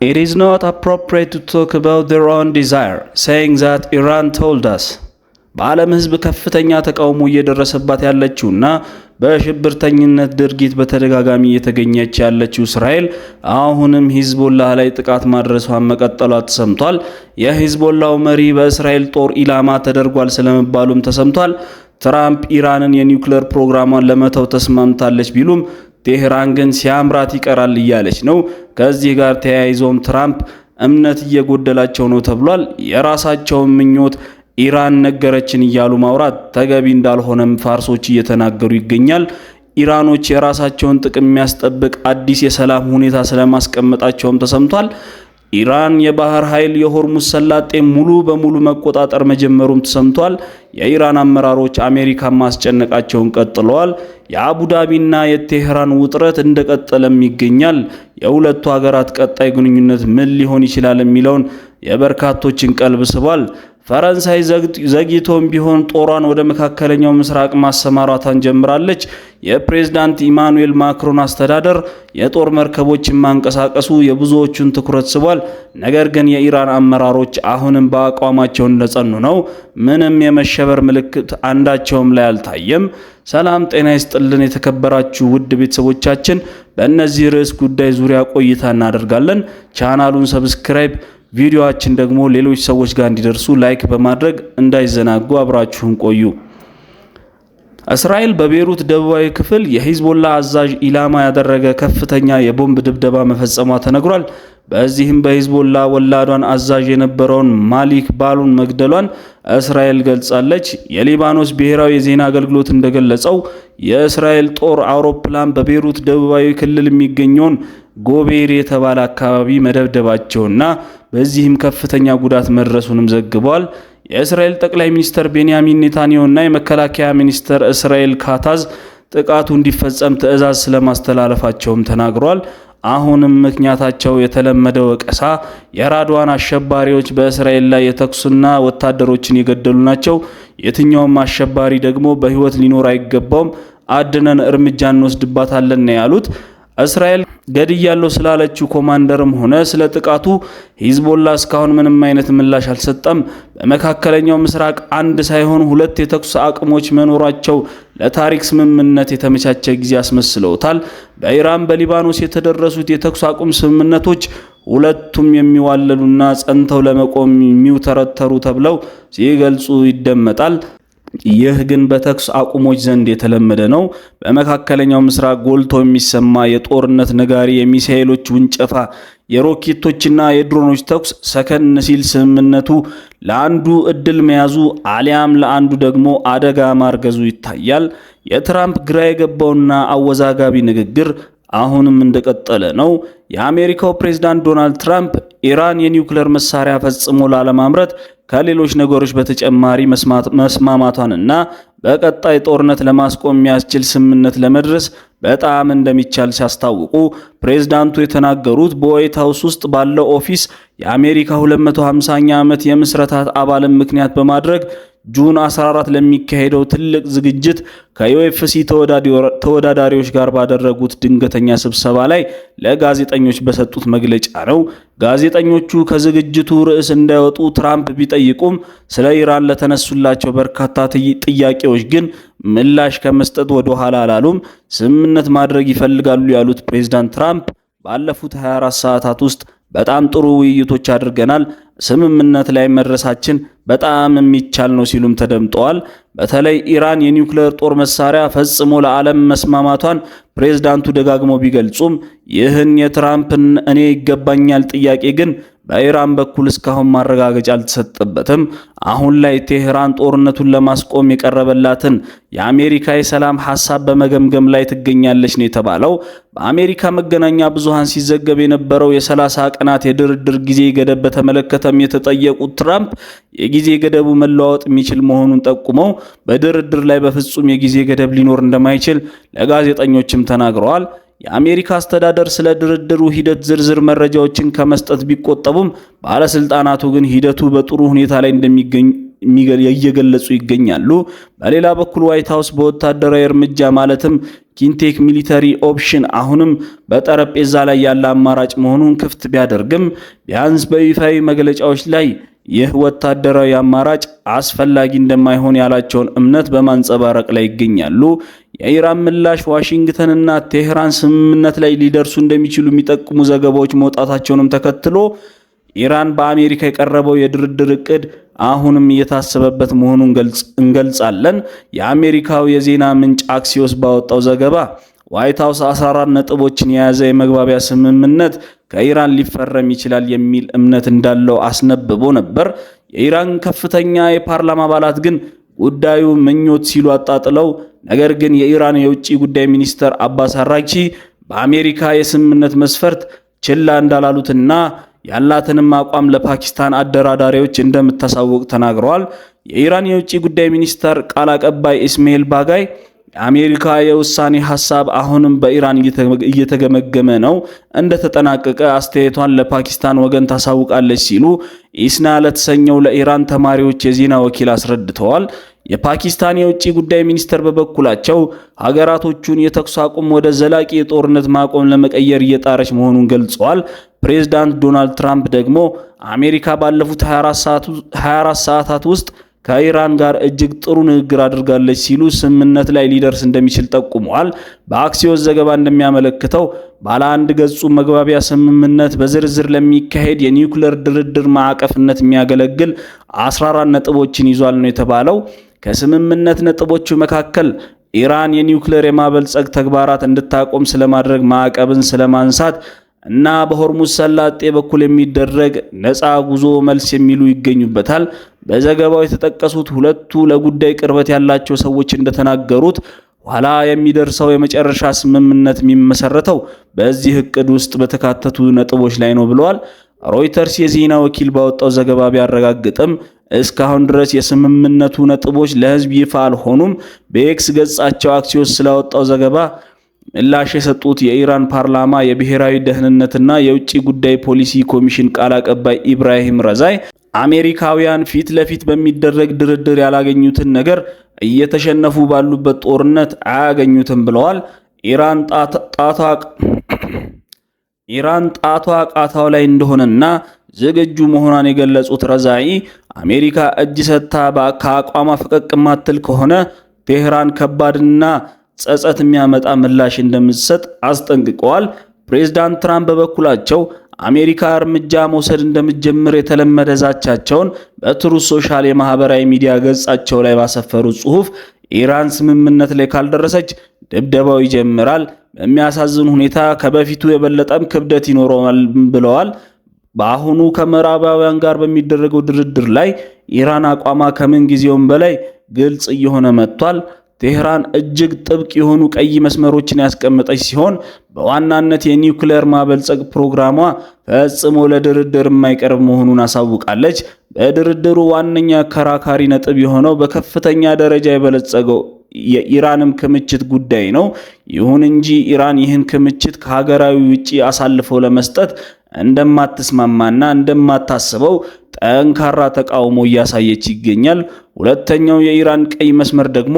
It is not appropriate to talk about their own desire, saying that Iran told us. በዓለም ህዝብ ከፍተኛ ተቃውሞ እየደረሰባት ያለችውና በሽብርተኝነት ድርጊት በተደጋጋሚ እየተገኘች ያለችው እስራኤል አሁንም ሂዝቦላህ ላይ ጥቃት ማድረሷን መቀጠሏ ተሰምቷል። የሂዝቦላው መሪ በእስራኤል ጦር ኢላማ ተደርጓል ስለመባሉም ተሰምቷል። ትራምፕ ኢራንን የኒውክሌር ፕሮግራሟን ለመተው ተስማምታለች ቢሉም ቴህራን ግን ሲያምራት ይቀራል እያለች ነው። ከዚህ ጋር ተያይዞም ትራምፕ እምነት እየጎደላቸው ነው ተብሏል። የራሳቸውን ምኞት ኢራን ነገረችን እያሉ ማውራት ተገቢ እንዳልሆነም ፋርሶች እየተናገሩ ይገኛል። ኢራኖች የራሳቸውን ጥቅም የሚያስጠብቅ አዲስ የሰላም ሁኔታ ስለማስቀመጣቸውም ተሰምቷል። ኢራን የባህር ኃይል የሆርሙዝ ሰላጤ ሙሉ በሙሉ መቆጣጠር መጀመሩም ተሰምቷል። የኢራን አመራሮች አሜሪካን ማስጨነቃቸውን ቀጥለዋል። የአቡዳቢና የቴህራን ውጥረት እንደቀጠለም ይገኛል። የሁለቱ ሀገራት ቀጣይ ግንኙነት ምን ሊሆን ይችላል የሚለውን የበርካቶችን ቀልብ ስቧል። ፈረንሳይ ዘግይቶም ቢሆን ጦሯን ወደ መካከለኛው ምስራቅ ማሰማራቷን ጀምራለች። የፕሬዝዳንት ኢማኑኤል ማክሮን አስተዳደር የጦር መርከቦችን ማንቀሳቀሱ የብዙዎቹን ትኩረት ስቧል። ነገር ግን የኢራን አመራሮች አሁንም በአቋማቸው እንደጸኑ ነው። ምንም የመሸበር ምልክት አንዳቸውም ላይ አልታየም። ሰላም ጤና ይስጥልን የተከበራችሁ ውድ ቤተሰቦቻችን፣ በእነዚህ ርዕስ ጉዳይ ዙሪያ ቆይታ እናደርጋለን። ቻናሉን ሰብስክራይብ፣ ቪዲዮአችን ደግሞ ሌሎች ሰዎች ጋር እንዲደርሱ ላይክ በማድረግ እንዳይዘናጉ አብራችሁን ቆዩ። እስራኤል በቤሩት ደቡባዊ ክፍል የሂዝቦላ አዛዥ ኢላማ ያደረገ ከፍተኛ የቦምብ ድብደባ መፈጸሟ ተነግሯል። በዚህም በሂዝቦላ ወላዷን አዛዥ የነበረውን ማሊክ ባሉን መግደሏን እስራኤል ገልጻለች። የሊባኖስ ብሔራዊ የዜና አገልግሎት እንደገለጸው የእስራኤል ጦር አውሮፕላን በቤሩት ደቡባዊ ክልል የሚገኘውን ጎቤር የተባለ አካባቢ መደብደባቸውና በዚህም ከፍተኛ ጉዳት መድረሱንም ዘግቧል። የእስራኤል ጠቅላይ ሚኒስትር ቤንያሚን ኔታንያሁና የመከላከያ ሚኒስትር እስራኤል ካታዝ ጥቃቱ እንዲፈጸም ትዕዛዝ ስለማስተላለፋቸውም ተናግሯል። አሁንም ምክንያታቸው የተለመደ ወቀሳ የራድዋን አሸባሪዎች በእስራኤል ላይ የተኩስና ወታደሮችን የገደሉ ናቸው። የትኛውም አሸባሪ ደግሞ በህይወት ሊኖር አይገባውም፣ አድነን እርምጃ እንወስድባታለን ነው ያሉት። እስራኤል ገድያለው ስላለችው ኮማንደርም ሆነ ስለ ጥቃቱ ሂዝቦላ እስካሁን ምንም አይነት ምላሽ አልሰጠም። በመካከለኛው ምስራቅ አንድ ሳይሆን ሁለት የተኩስ አቅሞች መኖራቸው ለታሪክ ስምምነት የተመቻቸ ጊዜ አስመስለውታል። በኢራን በሊባኖስ የተደረሱት የተኩስ አቁም ስምምነቶች ሁለቱም የሚዋለሉና ጸንተው ለመቆም የሚውተረተሩ ተብለው ሲገልጹ ይደመጣል። ይህ ግን በተኩስ አቁሞች ዘንድ የተለመደ ነው። በመካከለኛው ምስራቅ ጎልቶ የሚሰማ የጦርነት ነጋሪ የሚሳኤሎች ውንጨፋ፣ የሮኬቶችና የድሮኖች ተኩስ ሰከን ሲል ስምምነቱ ለአንዱ እድል መያዙ አሊያም ለአንዱ ደግሞ አደጋ ማርገዙ ይታያል። የትራምፕ ግራ የገባውና አወዛጋቢ ንግግር አሁንም እንደቀጠለ ነው። የአሜሪካው ፕሬዝዳንት ዶናልድ ትራምፕ ኢራን የኒውክሌር መሳሪያ ፈጽሞ ላለማምረት ከሌሎች ነገሮች በተጨማሪ መስማማቷንና በቀጣይ ጦርነት ለማስቆም የሚያስችል ስምምነት ለመድረስ በጣም እንደሚቻል ሲያስታውቁ ፕሬዝዳንቱ የተናገሩት በዋይት ሃውስ ውስጥ ባለው ኦፊስ የአሜሪካ 250ኛ ዓመት የምስረታ አባልን ምክንያት በማድረግ ጁን 14 ለሚካሄደው ትልቅ ዝግጅት ከዩኤፍሲ ተወዳዳሪዎች ጋር ባደረጉት ድንገተኛ ስብሰባ ላይ ለጋዜጠኞች በሰጡት መግለጫ ነው። ጋዜጠኞቹ ከዝግጅቱ ርዕስ እንዳይወጡ ትራምፕ ቢጠይቁም ስለ ኢራን ለተነሱላቸው በርካታ ጥያቄዎች ግን ምላሽ ከመስጠት ወደ ኋላ አላሉም። ስምምነት ማድረግ ይፈልጋሉ ያሉት ፕሬዝዳንት ትራምፕ ባለፉት 24 ሰዓታት ውስጥ በጣም ጥሩ ውይይቶች አድርገናል፣ ስምምነት ላይ መድረሳችን በጣም የሚቻል ነው ሲሉም ተደምጠዋል። በተለይ ኢራን የኒውክሌር ጦር መሳሪያ ፈጽሞ ለዓለም መስማማቷን ፕሬዝዳንቱ ደጋግመው ቢገልጹም ይህን የትራምፕን እኔ ይገባኛል ጥያቄ ግን በኢራን በኩል እስካሁን ማረጋገጫ አልተሰጠበትም። አሁን ላይ ቴህራን ጦርነቱን ለማስቆም የቀረበላትን የአሜሪካ የሰላም ሐሳብ በመገምገም ላይ ትገኛለች ነው የተባለው። በአሜሪካ መገናኛ ብዙሃን ሲዘገብ የነበረው የ30 ቀናት የድርድር ጊዜ ገደብ በተመለከተም የተጠየቁት ትራምፕ የጊዜ ገደቡ መለዋወጥ የሚችል መሆኑን ጠቁመው በድርድር ላይ በፍጹም የጊዜ ገደብ ሊኖር እንደማይችል ለጋዜጠኞችም ተናግረዋል። የአሜሪካ አስተዳደር ስለ ድርድሩ ሂደት ዝርዝር መረጃዎችን ከመስጠት ቢቆጠቡም ባለስልጣናቱ ግን ሂደቱ በጥሩ ሁኔታ ላይ እንደሚገኝ እየገለጹ ይገኛሉ። በሌላ በኩል ዋይት ሃውስ በወታደራዊ እርምጃ ማለትም ኪንቴክ ሚሊተሪ ኦፕሽን አሁንም በጠረጴዛ ላይ ያለ አማራጭ መሆኑን ክፍት ቢያደርግም ቢያንስ በይፋዊ መግለጫዎች ላይ ይህ ወታደራዊ አማራጭ አስፈላጊ እንደማይሆን ያላቸውን እምነት በማንጸባረቅ ላይ ይገኛሉ። የኢራን ምላሽ ዋሽንግተንና ቴህራን ስምምነት ላይ ሊደርሱ እንደሚችሉ የሚጠቁሙ ዘገባዎች መውጣታቸውንም ተከትሎ ኢራን በአሜሪካ የቀረበው የድርድር እቅድ አሁንም እየታሰበበት መሆኑን እንገልጻለን። የአሜሪካው የዜና ምንጭ አክሲዮስ ባወጣው ዘገባ ዋይት ሃውስ 14 ነጥቦችን የያዘ የመግባቢያ ስምምነት ከኢራን ሊፈረም ይችላል የሚል እምነት እንዳለው አስነብቦ ነበር። የኢራን ከፍተኛ የፓርላማ አባላት ግን ጉዳዩ ምኞት ሲሉ አጣጥለው፣ ነገር ግን የኢራን የውጭ ጉዳይ ሚኒስትር አባስ አራግቺ በአሜሪካ የስምምነት መስፈርት ችላ እንዳላሉትና ያላትንም አቋም ለፓኪስታን አደራዳሪዎች እንደምታሳውቅ ተናግረዋል። የኢራን የውጭ ጉዳይ ሚኒስትር ቃል አቀባይ ኢስማኤል ባጋይ የአሜሪካ የውሳኔ ሐሳብ አሁንም በኢራን እየተገመገመ ነው፣ እንደተጠናቀቀ አስተያየቷን ለፓኪስታን ወገን ታሳውቃለች ሲሉ ኢስና ለተሰኘው ለኢራን ተማሪዎች የዜና ወኪል አስረድተዋል። የፓኪስታን የውጭ ጉዳይ ሚኒስትር በበኩላቸው ሀገራቶቹን የተኩስ አቁም ወደ ዘላቂ የጦርነት ማቆም ለመቀየር እየጣረች መሆኑን ገልጸዋል። ፕሬዝዳንት ዶናልድ ትራምፕ ደግሞ አሜሪካ ባለፉት 24 ሰዓታት ውስጥ ከኢራን ጋር እጅግ ጥሩ ንግግር አድርጋለች ሲሉ ስምምነት ላይ ሊደርስ እንደሚችል ጠቁመዋል። በአክሲዮስ ዘገባ እንደሚያመለክተው ባለ አንድ ገጹ መግባቢያ ስምምነት በዝርዝር ለሚካሄድ የኒውክሌር ድርድር ማዕቀፍነት የሚያገለግል 14 ነጥቦችን ይዟል ነው የተባለው። ከስምምነት ነጥቦቹ መካከል ኢራን የኒውክሌር የማበልጸግ ተግባራት እንድታቆም ስለማድረግ ማዕቀብን ስለማንሳት እና በሆርሙዝ ሰላጤ በኩል የሚደረግ ነፃ ጉዞ መልስ የሚሉ ይገኙበታል። በዘገባው የተጠቀሱት ሁለቱ ለጉዳይ ቅርበት ያላቸው ሰዎች እንደተናገሩት ኋላ የሚደርሰው የመጨረሻ ስምምነት የሚመሰረተው በዚህ እቅድ ውስጥ በተካተቱ ነጥቦች ላይ ነው ብለዋል። ሮይተርስ የዜና ወኪል ባወጣው ዘገባ ቢያረጋግጥም እስካሁን ድረስ የስምምነቱ ነጥቦች ለሕዝብ ይፋ አልሆኑም። በኤክስ ገጻቸው አክሲዮስ ስላወጣው ዘገባ ምላሽ የሰጡት የኢራን ፓርላማ የብሔራዊ ደህንነትና የውጭ ጉዳይ ፖሊሲ ኮሚሽን ቃል አቀባይ ኢብራሂም ረዛይ አሜሪካውያን ፊት ለፊት በሚደረግ ድርድር ያላገኙትን ነገር እየተሸነፉ ባሉበት ጦርነት አያገኙትም ብለዋል። ኢራን ጣቷ ቃታው ላይ እንደሆነና ዝግጁ መሆኗን የገለጹት ረዛኢ አሜሪካ እጅ ሰጥታ ከአቋሟ ፈቀቅ ማትል ከሆነ ቴህራን ከባድና ጸጸት የሚያመጣ ምላሽ እንደምትሰጥ አስጠንቅቀዋል። ፕሬዝዳንት ትራምፕ በበኩላቸው አሜሪካ እርምጃ መውሰድ እንደምትጀምር የተለመደ ዛቻቸውን በትሩዝ ሶሻል የማህበራዊ ሚዲያ ገጻቸው ላይ ባሰፈሩ ጽሑፍ ኢራን ስምምነት ላይ ካልደረሰች ድብደባው ይጀምራል፣ በሚያሳዝን ሁኔታ ከበፊቱ የበለጠም ክብደት ይኖረዋል ብለዋል። በአሁኑ ከምዕራባውያን ጋር በሚደረገው ድርድር ላይ ኢራን አቋሟ ከምን ጊዜውም በላይ ግልጽ እየሆነ መጥቷል። ቴህራን እጅግ ጥብቅ የሆኑ ቀይ መስመሮችን ያስቀመጠች ሲሆን በዋናነት የኒውክሌር ማበልጸግ ፕሮግራሟ ፈጽሞ ለድርድር የማይቀርብ መሆኑን አሳውቃለች። በድርድሩ ዋነኛ አከራካሪ ነጥብ የሆነው በከፍተኛ ደረጃ የበለጸገው የኢራንም ክምችት ጉዳይ ነው። ይሁን እንጂ ኢራን ይህን ክምችት ከሀገራዊ ውጪ አሳልፈው ለመስጠት እንደማትስማማና እንደማታስበው ጠንካራ ተቃውሞ እያሳየች ይገኛል። ሁለተኛው የኢራን ቀይ መስመር ደግሞ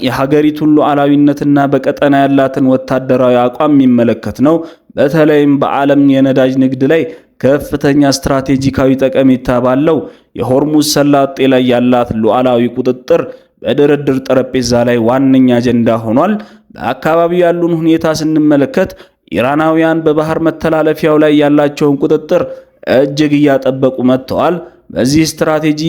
የሀገሪቱን ሉዓላዊነትና በቀጠና ያላትን ወታደራዊ አቋም የሚመለከት ነው። በተለይም በዓለም የነዳጅ ንግድ ላይ ከፍተኛ ስትራቴጂካዊ ጠቀሜታ ባለው የሆርሙዝ ሰላጤ ላይ ያላት ሉዓላዊ ቁጥጥር በድርድር ጠረጴዛ ላይ ዋነኛ አጀንዳ ሆኗል። በአካባቢው ያሉን ሁኔታ ስንመለከት ኢራናውያን በባህር መተላለፊያው ላይ ያላቸውን ቁጥጥር እጅግ እያጠበቁ መጥተዋል። በዚህ ስትራቴጂ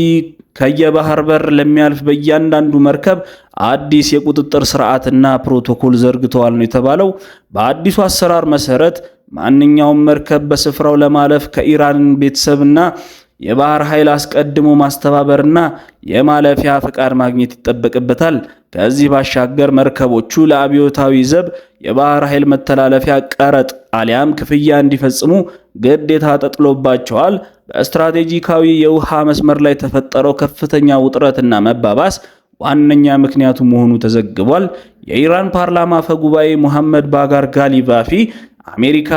ከየባህር በር ለሚያልፍ በእያንዳንዱ መርከብ አዲስ የቁጥጥር ስርዓትና ፕሮቶኮል ዘርግተዋል ነው የተባለው። በአዲሱ አሰራር መሰረት ማንኛውም መርከብ በስፍራው ለማለፍ ከኢራን ቤተሰብና የባህር ኃይል አስቀድሞ ማስተባበርና የማለፊያ ፍቃድ ማግኘት ይጠበቅበታል። ከዚህ ባሻገር መርከቦቹ ለአብዮታዊ ዘብ የባህር ኃይል መተላለፊያ ቀረጥ አሊያም ክፍያ እንዲፈጽሙ ግዴታ ተጥሎባቸዋል። በስትራቴጂካዊ የውሃ መስመር ላይ ተፈጠረው ከፍተኛ ውጥረትና መባባስ ዋነኛ ምክንያቱ መሆኑ ተዘግቧል። የኢራን ፓርላማ አፈ ጉባኤ ሙሐመድ ባጋር ጋሊባፊ አሜሪካ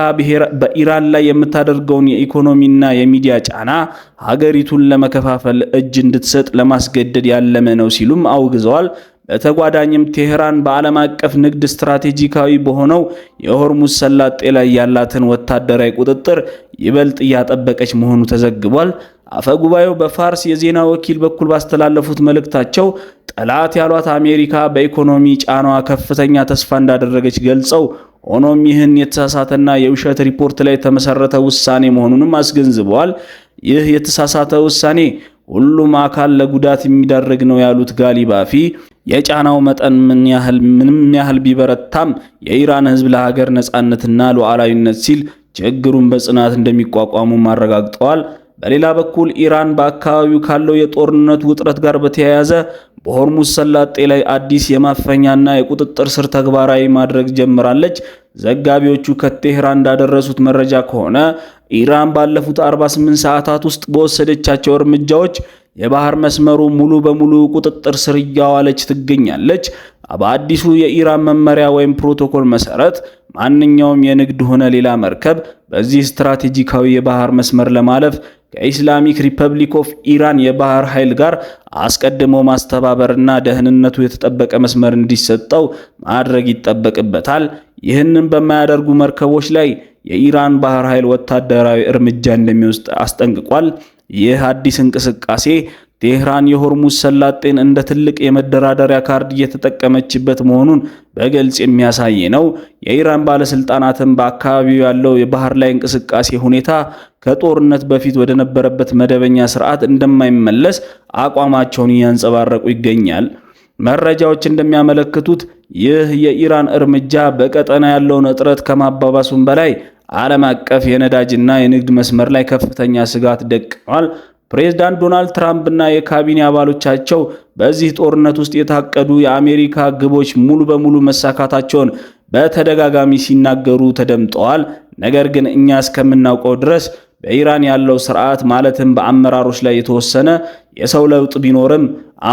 በኢራን ላይ የምታደርገውን የኢኮኖሚና የሚዲያ ጫና ሀገሪቱን ለመከፋፈል እጅ እንድትሰጥ ለማስገደድ ያለመ ነው ሲሉም አውግዘዋል። በተጓዳኝም ቴህራን በዓለም አቀፍ ንግድ ስትራቴጂካዊ በሆነው የሆርሙዝ ሰላጤ ላይ ያላትን ወታደራዊ ቁጥጥር ይበልጥ እያጠበቀች መሆኑ ተዘግቧል። አፈጉባኤው በፋርስ የዜና ወኪል በኩል ባስተላለፉት መልእክታቸው ጠላት ያሏት አሜሪካ በኢኮኖሚ ጫናዋ ከፍተኛ ተስፋ እንዳደረገች ገልጸው ሆኖም ይህን የተሳሳተና የውሸት ሪፖርት ላይ የተመሰረተ ውሳኔ መሆኑንም አስገንዝበዋል። ይህ የተሳሳተ ውሳኔ ሁሉም አካል ለጉዳት የሚዳርግ ነው ያሉት ጋሊባፊ የጫናው መጠን ምንም ያህል ቢበረታም የኢራን ሕዝብ ለሀገር ነጻነትና ሉዓላዊነት ሲል ችግሩን በጽናት እንደሚቋቋሙ አረጋግጠዋል። በሌላ በኩል ኢራን በአካባቢው ካለው የጦርነት ውጥረት ጋር በተያያዘ በሆርሙዝ ሰላጤ ላይ አዲስ የማፈኛና የቁጥጥር ስር ተግባራዊ ማድረግ ጀምራለች። ዘጋቢዎቹ ከቴህራን እንዳደረሱት መረጃ ከሆነ ኢራን ባለፉት 48 ሰዓታት ውስጥ በወሰደቻቸው እርምጃዎች የባህር መስመሩ ሙሉ በሙሉ ቁጥጥር ስር እያዋለች ትገኛለች። በአዲሱ የኢራን መመሪያ ወይም ፕሮቶኮል መሰረት ማንኛውም የንግድ ሆነ ሌላ መርከብ በዚህ ስትራቴጂካዊ የባህር መስመር ለማለፍ ከኢስላሚክ ሪፐብሊክ ኦፍ ኢራን የባህር ኃይል ጋር አስቀድሞ ማስተባበርና ደህንነቱ የተጠበቀ መስመር እንዲሰጠው ማድረግ ይጠበቅበታል። ይህንን በማያደርጉ መርከቦች ላይ የኢራን ባህር ኃይል ወታደራዊ እርምጃ እንደሚወስድ አስጠንቅቋል። ይህ አዲስ እንቅስቃሴ ቴህራን የሆርሙዝ ሰላጤን እንደ ትልቅ የመደራደሪያ ካርድ እየተጠቀመችበት መሆኑን በግልጽ የሚያሳይ ነው። የኢራን ባለስልጣናትም በአካባቢው ያለው የባህር ላይ እንቅስቃሴ ሁኔታ ከጦርነት በፊት ወደ ነበረበት መደበኛ ስርዓት እንደማይመለስ አቋማቸውን እያንጸባረቁ ይገኛል። መረጃዎች እንደሚያመለክቱት ይህ የኢራን እርምጃ በቀጠና ያለውን እጥረት ከማባባሱም በላይ ዓለም አቀፍ የነዳጅና የንግድ መስመር ላይ ከፍተኛ ስጋት ደቅኗል። ፕሬዝዳንት ዶናልድ ትራምፕ እና የካቢኔ አባሎቻቸው በዚህ ጦርነት ውስጥ የታቀዱ የአሜሪካ ግቦች ሙሉ በሙሉ መሳካታቸውን በተደጋጋሚ ሲናገሩ ተደምጠዋል። ነገር ግን እኛ እስከምናውቀው ድረስ በኢራን ያለው ስርዓት ማለትም በአመራሮች ላይ የተወሰነ የሰው ለውጥ ቢኖርም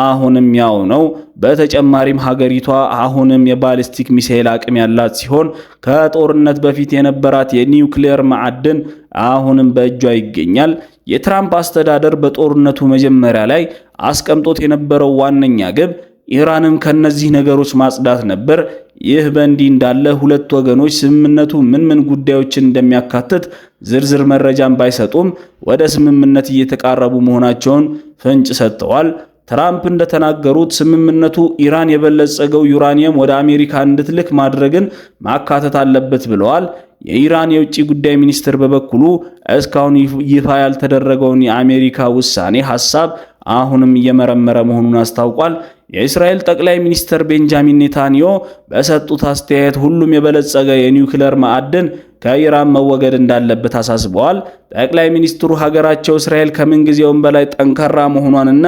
አሁንም ያው ነው። በተጨማሪም ሀገሪቷ አሁንም የባሊስቲክ ሚሳኤል አቅም ያላት ሲሆን ከጦርነት በፊት የነበራት የኒውክሌር ማዕድን አሁንም በእጇ ይገኛል። የትራምፕ አስተዳደር በጦርነቱ መጀመሪያ ላይ አስቀምጦት የነበረው ዋነኛ ግብ ኢራንን ከነዚህ ነገሮች ማጽዳት ነበር። ይህ በእንዲህ እንዳለ ሁለት ወገኖች ስምምነቱ ምን ጉዳዮችን እንደሚያካትት ዝርዝር መረጃን ባይሰጡም ወደ ስምምነት እየተቃረቡ መሆናቸውን ፍንጭ ሰጥተዋል። ትራምፕ እንደተናገሩት ስምምነቱ ኢራን የበለጸገው ዩራኒየም ወደ አሜሪካ እንድትልክ ማድረግን ማካተት አለበት ብለዋል። የኢራን የውጭ ጉዳይ ሚኒስትር በበኩሉ እስካሁን ይፋ ያልተደረገውን የአሜሪካ ውሳኔ ሐሳብ አሁንም እየመረመረ መሆኑን አስታውቋል። የእስራኤል ጠቅላይ ሚኒስትር ቤንጃሚን ኔታንያሁ በሰጡት አስተያየት ሁሉም የበለጸገ የኒውክሌር ማዕድን ከኢራን መወገድ እንዳለበት አሳስበዋል። ጠቅላይ ሚኒስትሩ ሀገራቸው እስራኤል ከምንጊዜውም በላይ ጠንካራ መሆኗንና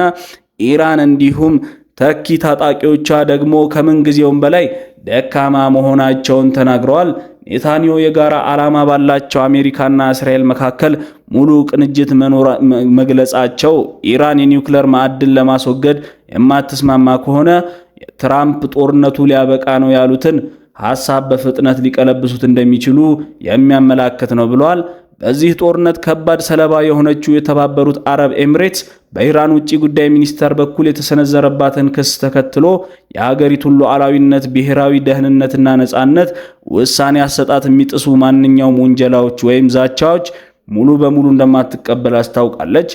ኢራን እንዲሁም ተኪ ታጣቂዎቿ ደግሞ ከምንጊዜውም በላይ ደካማ መሆናቸውን ተናግረዋል። ኔታንያሁ የጋራ ዓላማ ባላቸው አሜሪካና እስራኤል መካከል ሙሉ ቅንጅት መግለጻቸው ኢራን የኒውክሌር ማዕድን ለማስወገድ የማትስማማ ከሆነ ትራምፕ ጦርነቱ ሊያበቃ ነው ያሉትን ሐሳብ በፍጥነት ሊቀለብሱት እንደሚችሉ የሚያመላክት ነው ብለዋል። በዚህ ጦርነት ከባድ ሰለባ የሆነችው የተባበሩት አረብ ኤሚሬትስ በኢራን ውጭ ጉዳይ ሚኒስቴር በኩል የተሰነዘረባትን ክስ ተከትሎ የሀገሪቱን ሉዓላዊነት፣ ብሔራዊ ደህንነትና ነጻነት ውሳኔ አሰጣጥ የሚጥሱ ማንኛውም ውንጀላዎች ወይም ዛቻዎች ሙሉ በሙሉ እንደማትቀበል አስታውቃለች።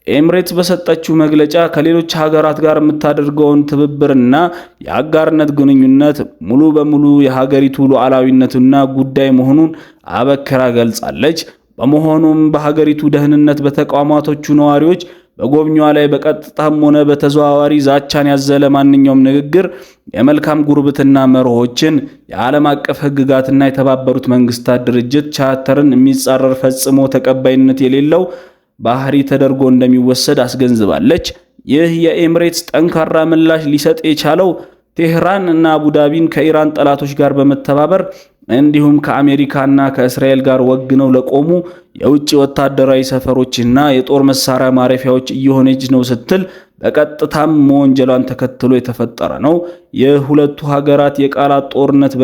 ኤሚሬትስ በሰጠችው መግለጫ ከሌሎች ሀገራት ጋር የምታደርገውን ትብብርና የአጋርነት ግንኙነት ሙሉ በሙሉ የሀገሪቱ ሉዓላዊነትና ጉዳይ መሆኑን አበክራ ገልጻለች። በመሆኑም በሀገሪቱ ደህንነት፣ በተቋማቶቹ ነዋሪዎች፣ በጎብኚዋ ላይ በቀጥታም ሆነ በተዘዋዋሪ ዛቻን ያዘለ ማንኛውም ንግግር የመልካም ጉርብትና መርሆችን፣ የዓለም አቀፍ ሕግጋትና የተባበሩት መንግስታት ድርጅት ቻርተርን የሚጻረር ፈጽሞ ተቀባይነት የሌለው ባህሪ ተደርጎ እንደሚወሰድ አስገንዝባለች። ይህ የኤሚሬትስ ጠንካራ ምላሽ ሊሰጥ የቻለው ቴህራን እና አቡዳቢን ከኢራን ጠላቶች ጋር በመተባበር እንዲሁም ከአሜሪካና ከእስራኤል ጋር ወግነው ለቆሙ የውጭ ወታደራዊ ሰፈሮችና የጦር መሳሪያ ማረፊያዎች እየሆነች ነው ስትል በቀጥታም መወንጀሏን ተከትሎ የተፈጠረ ነው። የሁለቱ ሀገራት የቃላት ጦርነት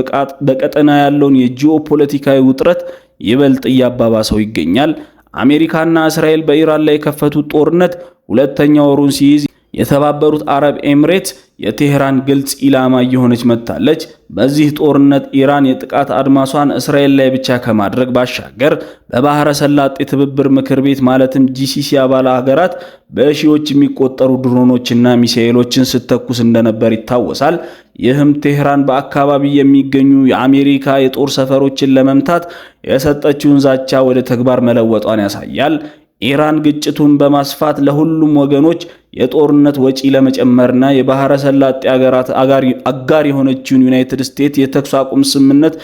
በቀጠና ያለውን የጂኦፖለቲካዊ ውጥረት ይበልጥ እያባባሰው ይገኛል። አሜሪካና እስራኤል በኢራን ላይ የከፈቱት ጦርነት ሁለተኛ ወሩን ሲይዝ የተባበሩት አረብ ኤምሬትስ የቴህራን ግልጽ ኢላማ እየሆነች መጥታለች። በዚህ ጦርነት ኢራን የጥቃት አድማሷን እስራኤል ላይ ብቻ ከማድረግ ባሻገር በባህረ ሰላጤ ትብብር ምክር ቤት ማለትም ጂሲሲ አባል ሀገራት በሺዎች የሚቆጠሩ ድሮኖችና ሚሳኤሎችን ስተኩስ እንደነበር ይታወሳል። ይህም ቴህራን በአካባቢ የሚገኙ የአሜሪካ የጦር ሰፈሮችን ለመምታት የሰጠችውን ዛቻ ወደ ተግባር መለወጧን ያሳያል። ኢራን ግጭቱን በማስፋት ለሁሉም ወገኖች የጦርነት ወጪ ለመጨመርና የባህረ ሰላጤ ሀገራት አጋር የሆነችውን ዩናይትድ ስቴትስ የተኩስ አቁም ስምምነት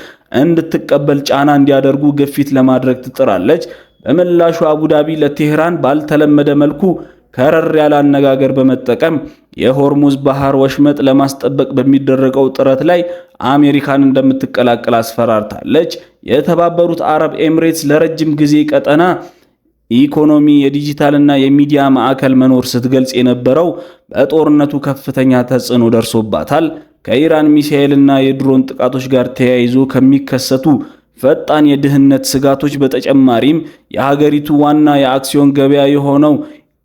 እንድትቀበል ጫና እንዲያደርጉ ግፊት ለማድረግ ትጥራለች። በምላሹ አቡዳቢ ለቴህራን ባልተለመደ መልኩ ከረር ያለ አነጋገር በመጠቀም የሆርሙዝ ባህር ወሽመጥ ለማስጠበቅ በሚደረገው ጥረት ላይ አሜሪካን እንደምትቀላቀል አስፈራርታለች። የተባበሩት አረብ ኤምሬትስ ለረጅም ጊዜ ቀጠና ኢኮኖሚ የዲጂታልና የሚዲያ ማዕከል መኖር ስትገልጽ የነበረው በጦርነቱ ከፍተኛ ተጽዕኖ ደርሶባታል። ከኢራን ሚሳኤልና የድሮን ጥቃቶች ጋር ተያይዞ ከሚከሰቱ ፈጣን የድህነት ስጋቶች በተጨማሪም የሀገሪቱ ዋና የአክሲዮን ገበያ የሆነው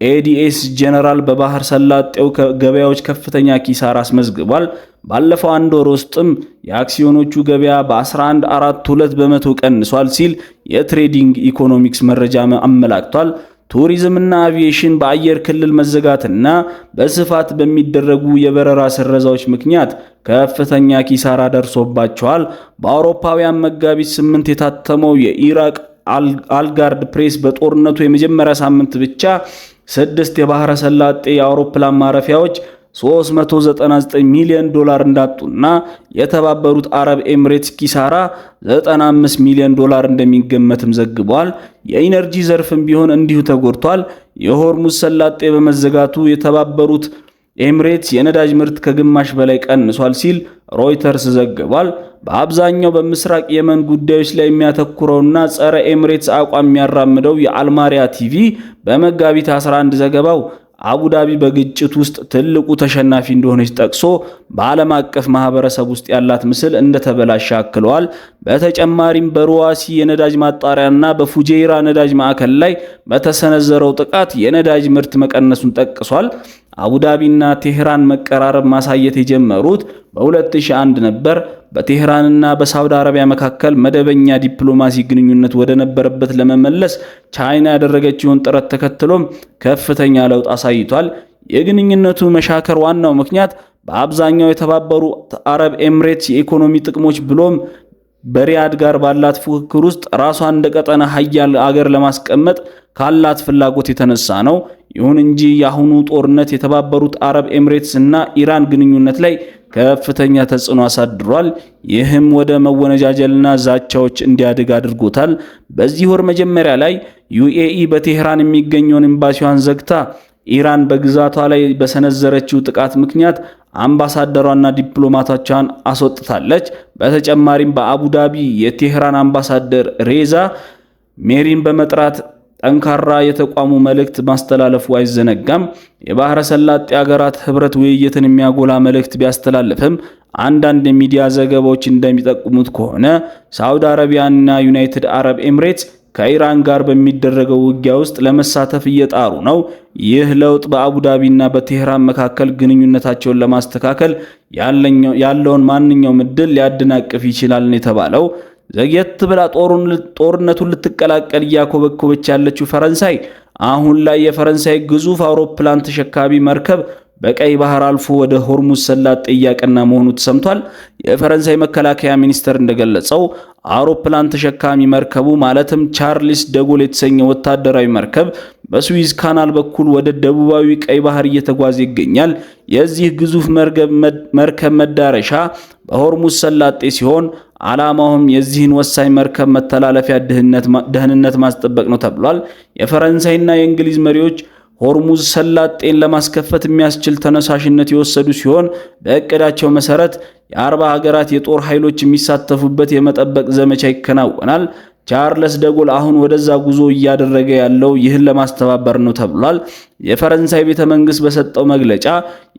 ኤዲኤስ ጀነራል በባህር ሰላጤው ገበያዎች ከፍተኛ ኪሳራ አስመዝግቧል። ባለፈው አንድ ወር ውስጥም የአክሲዮኖቹ ገበያ በ11.42 በመቶ ቀንሷል ሲል የትሬዲንግ ኢኮኖሚክስ መረጃ አመላክቷል። ቱሪዝምና አቪዬሽን በአየር ክልል መዘጋትና በስፋት በሚደረጉ የበረራ ስረዛዎች ምክንያት ከፍተኛ ኪሳራ ደርሶባቸዋል። በአውሮፓውያን መጋቢት 8 የታተመው የኢራቅ አልጋርድ ፕሬስ በጦርነቱ የመጀመሪያ ሳምንት ብቻ 6 የባህረ ሰላጤ የአውሮፕላን ማረፊያዎች $399 ሚሊዮን እንዳጡና የተባበሩት አረብ ኤምሬትስ ኪሳራ $95 ሚሊዮን እንደሚገመትም ዘግቧል። የኢነርጂ ዘርፍም ቢሆን እንዲሁ ተጎድቷል። የሆርሙዝ ሰላጤ በመዘጋቱ የተባበሩት ኤምሬትስ የነዳጅ ምርት ከግማሽ በላይ ቀንሷል ሲል ሮይተርስ ዘግቧል። በአብዛኛው በምስራቅ የመን ጉዳዮች ላይ የሚያተኩረውና ጸረ ኤምሬትስ አቋም የሚያራምደው የአልማሪያ ቲቪ በመጋቢት 11 ዘገባው አቡዳቢ በግጭት ውስጥ ትልቁ ተሸናፊ እንደሆነች ጠቅሶ በዓለም አቀፍ ማህበረሰብ ውስጥ ያላት ምስል እንደተበላሸ አክለዋል። በተጨማሪም በሩዋሲ የነዳጅ ማጣሪያና በፉጄይራ ነዳጅ ማዕከል ላይ በተሰነዘረው ጥቃት የነዳጅ ምርት መቀነሱን ጠቅሷል። አቡዳቢና ቴህራን መቀራረብ ማሳየት የጀመሩት በ2001 ነበር። በቴህራንና በሳውዲ አረቢያ መካከል መደበኛ ዲፕሎማሲ ግንኙነት ወደ ነበረበት ለመመለስ ቻይና ያደረገችውን ጥረት ተከትሎም ከፍተኛ ለውጥ አሳይቷል። የግንኙነቱ መሻከር ዋናው ምክንያት በአብዛኛው የተባበሩት አረብ ኤምሬትስ የኢኮኖሚ ጥቅሞች ብሎም በሪያድ ጋር ባላት ፉክክር ውስጥ ራሷን እንደ ቀጠና ሀያል አገር ለማስቀመጥ ካላት ፍላጎት የተነሳ ነው። ይሁን እንጂ የአሁኑ ጦርነት የተባበሩት አረብ ኤምሬትስ እና ኢራን ግንኙነት ላይ ከፍተኛ ተጽዕኖ አሳድሯል። ይህም ወደ መወነጃጀልና ዛቻዎች እንዲያድግ አድርጎታል። በዚህ ወር መጀመሪያ ላይ ዩኤኢ በቴህራን የሚገኘውን ኤምባሲዋን ዘግታ ኢራን በግዛቷ ላይ በሰነዘረችው ጥቃት ምክንያት አምባሳደሯና ዲፕሎማቶቿን አስወጥታለች። በተጨማሪም በአቡዳቢ የቴህራን አምባሳደር ሬዛ ሜሪን በመጥራት ጠንካራ የተቋሙ መልእክት ማስተላለፉ አይዘነጋም። የባህረ ሰላጤ ሀገራት ህብረት ውይይትን የሚያጎላ መልእክት ቢያስተላልፍም አንዳንድ የሚዲያ ዘገባዎች እንደሚጠቁሙት ከሆነ ሳውዲ አረቢያና ዩናይትድ አረብ ኤምሬትስ ከኢራን ጋር በሚደረገው ውጊያ ውስጥ ለመሳተፍ እየጣሩ ነው። ይህ ለውጥ በአቡዳቢና በቴህራን መካከል ግንኙነታቸውን ለማስተካከል ያለውን ማንኛውም ዕድል ሊያደናቅፍ ይችላል ነው የተባለው። ዘግየት ብላ ጦርነቱን ልትቀላቀል እያኮበኮበች ያለችው ፈረንሳይ አሁን ላይ የፈረንሳይ ግዙፍ አውሮፕላን ተሸካሚ መርከብ በቀይ ባህር አልፎ ወደ ሆርሙዝ ሰላጤ እያቀና መሆኑ ተሰምቷል። የፈረንሳይ መከላከያ ሚኒስቴር እንደገለጸው አውሮፕላን ተሸካሚ መርከቡ ማለትም ቻርልስ ደጎል የተሰኘ ወታደራዊ መርከብ በስዊዝ ካናል በኩል ወደ ደቡባዊ ቀይ ባህር እየተጓዘ ይገኛል። የዚህ ግዙፍ መርከብ መዳረሻ በሆርሙዝ ሰላጤ ሲሆን ዓላማውም የዚህን ወሳኝ መርከብ መተላለፊያ ደህንነት ማስጠበቅ ነው ተብሏል። የፈረንሳይና የእንግሊዝ መሪዎች ሆርሙዝ ሰላጤን ለማስከፈት የሚያስችል ተነሳሽነት የወሰዱ ሲሆን በእቅዳቸው መሰረት የ40 ሀገራት የጦር ኃይሎች የሚሳተፉበት የመጠበቅ ዘመቻ ይከናወናል። ቻርልስ ደጎል አሁን ወደዛ ጉዞ እያደረገ ያለው ይህን ለማስተባበር ነው ተብሏል። የፈረንሳይ ቤተ መንግስት በሰጠው መግለጫ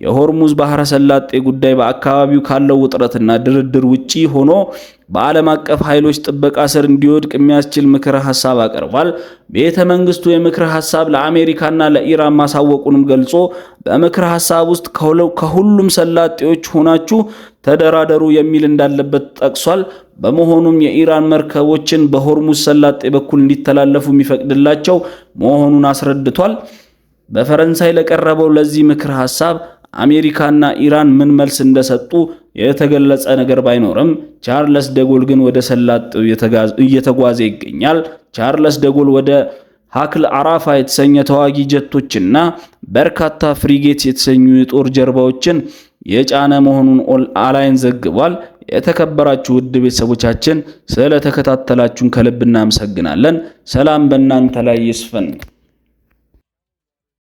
የሆርሙዝ ባህረ ሰላጤ ጉዳይ በአካባቢው ካለው ውጥረትና ድርድር ውጪ ሆኖ በዓለም አቀፍ ኃይሎች ጥበቃ ስር እንዲወድቅ የሚያስችል ምክረ ሐሳብ አቀርቧል። ቤተ መንግስቱ የምክረ ሐሳብ ለአሜሪካና ለኢራን ማሳወቁንም ገልጾ በምክረ ሐሳብ ውስጥ ከሁሉም ሰላጤዎች ሆናችሁ ተደራደሩ የሚል እንዳለበት ጠቅሷል። በመሆኑም የኢራን መርከቦችን በሆርሙዝ ሰላጤ በኩል እንዲተላለፉ የሚፈቅድላቸው መሆኑን አስረድቷል። በፈረንሳይ ለቀረበው ለዚህ ምክረ ሐሳብ አሜሪካና ኢራን ምን መልስ እንደሰጡ የተገለጸ ነገር ባይኖርም ቻርልስ ደጎል ግን ወደ ሰላጤው እየተጓዘ ይገኛል። ቻርልስ ደጎል ወደ ሀክል አራፋ የተሰኘ ተዋጊ ጀቶችና በርካታ ፍሪጌት የተሰኙ የጦር ጀርባዎችን የጫነ መሆኑን አላይን ዘግቧል። የተከበራችሁ ውድ ቤተሰቦቻችን ስለተከታተላችሁን ከልብ እናመሰግናለን። ሰላም በእናንተ ላይ ይስፈን።